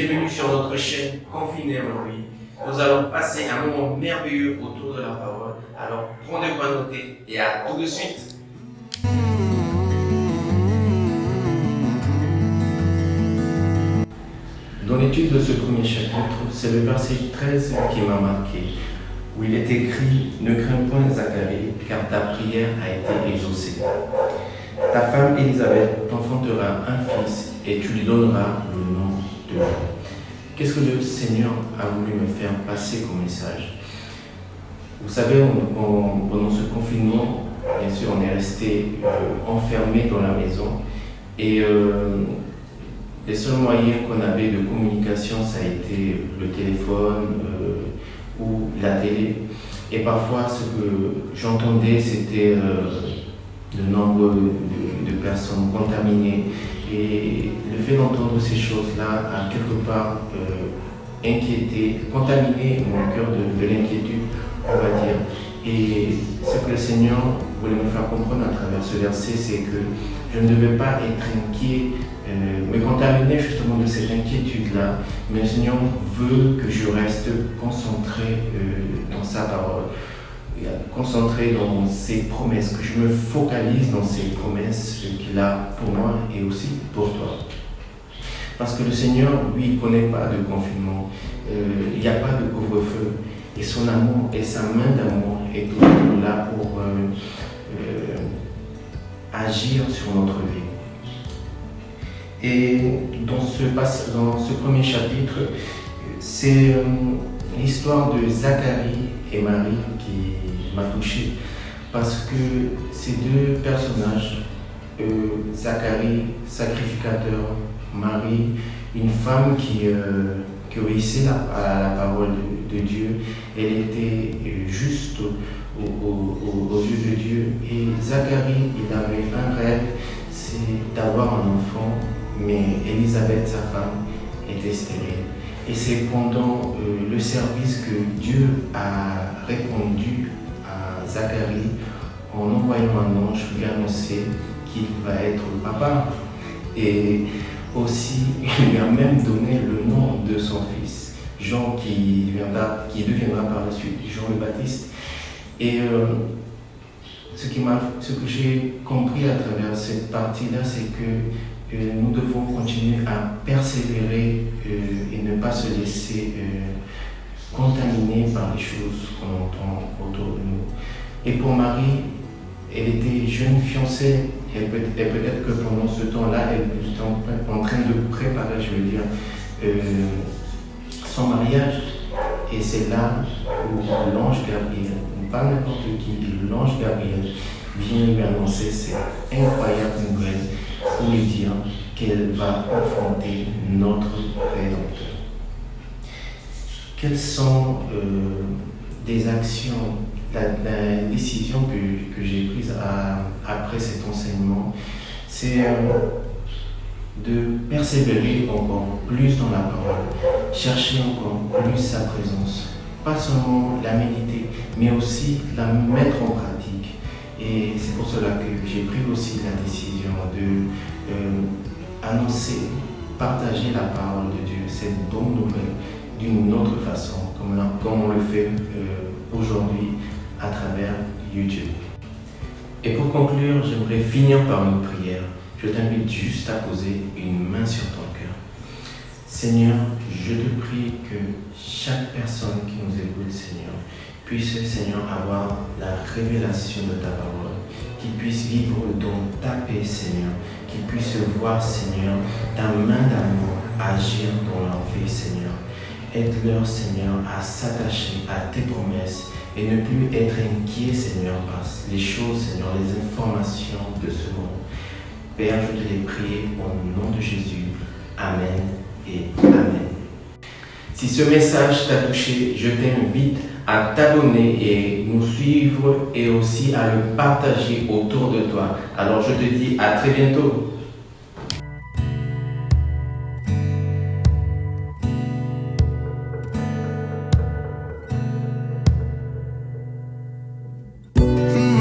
bienvenue sur notre chaîne Confiné en lui. Nous allons passer un moment merveilleux autour de la parole. Alors prenez quoi noter et à tout de suite. Dans l'étude de ce premier chapitre, c'est le verset 13 qui m'a marqué, où il est écrit « Ne crains point Zacharie, car ta prière a été exaucée. Ta femme Élisabeth t'enfantera un fils et tu lui donneras le nom de Jean. » Qu'est-ce que le Seigneur a voulu me faire passer comme message? Vous savez, pendant ce confinement, bien sûr, on est resté enfermé dans la maison et les seuls moyens qu'on avait de communication, ça a été le téléphone ou la télé. Et parfois, ce que j'entendais, c'était le nombre de personnes contaminées. Et le fait d'entendre ces choses-là a quelque part inquiété, contaminé mon cœur de l'inquiétude, on va dire. Et ce que le Seigneur voulait me faire comprendre à travers ce verset, c'est que je ne devais pas être inquiet, me contaminer justement de cette inquiétude-là, mais le Seigneur veut que je reste concentré dans sa parole, concentré dans ses promesses, que je me focalise dans ses promesses qu'il a pour moi et aussi pour toi. Parce que le Seigneur, lui, il ne connaît pas de confinement, il n'y a pas de couvre-feu, et son amour et sa main d'amour est toujours là pour agir sur notre vie. Et dans ce premier chapitre, c'est l'histoire de Zacharie et Marie qui m'a touché, parce que ces deux personnages, Zacharie, sacrificateur, Marie, une femme qui obéissait à la parole de Dieu, elle était juste aux yeux de Dieu. Et Zacharie, il avait un rêve, c'est d'avoir un enfant, mais Élisabeth, sa femme, était stérile. Et c'est pendant le service que Dieu a répondu à Zacharie en envoyant un ange lui annoncer qu'il va être papa. Et aussi, il lui a même donné le nom de son fils, Jean, qui deviendra par la suite Jean le Baptiste. Et ce que j'ai compris à travers cette partie-là, c'est que nous devons continuer à persévérer et ne pas se laisser contaminer par les choses qu'on entend autour de nous. Et pour Marie, elle était jeune fiancée, et peut-être que pendant ce temps-là, elle était en train de préparer, son mariage. Et c'est là où l'ange Gabriel, pas n'importe qui, l'ange Gabriel vient lui annoncer cette incroyable nouvelle pour lui dire qu'elle va enfanter notre Rédempteur. Quelles sont des actions, la décision que j'ai prise après cet enseignement, c'est de persévérer encore plus dans la parole, chercher encore plus sa présence, pas seulement la méditer, mais aussi la mettre en pratique. Et c'est pour cela que j'ai pris aussi la décision de annoncer, partager la parole de Dieu, cette bonne nouvelle, d'une autre façon, comme on le fait aujourd'hui à travers YouTube. Et pour conclure, j'aimerais finir par une prière. Je t'invite juste à poser une main sur ton cœur. Seigneur, je te prie que chaque personne qui nous écoute, Seigneur, puisse, Seigneur, avoir la révélation de ta parole, qu'ils puissent vivre dans ta paix, Seigneur, qu'ils puissent voir, Seigneur, ta main d'amour agir dans leur vie, Seigneur. Aide-leur, Seigneur, à s'attacher à tes promesses et ne plus être inquiets, Seigneur, par les choses, Seigneur, les informations de ce monde. Père, je te l'ai prié au nom de Jésus. Amen et Amen. Si ce message t'a touché, je t'invite à t'abonner et nous suivre et aussi à le partager autour de toi. Alors je te dis à très bientôt.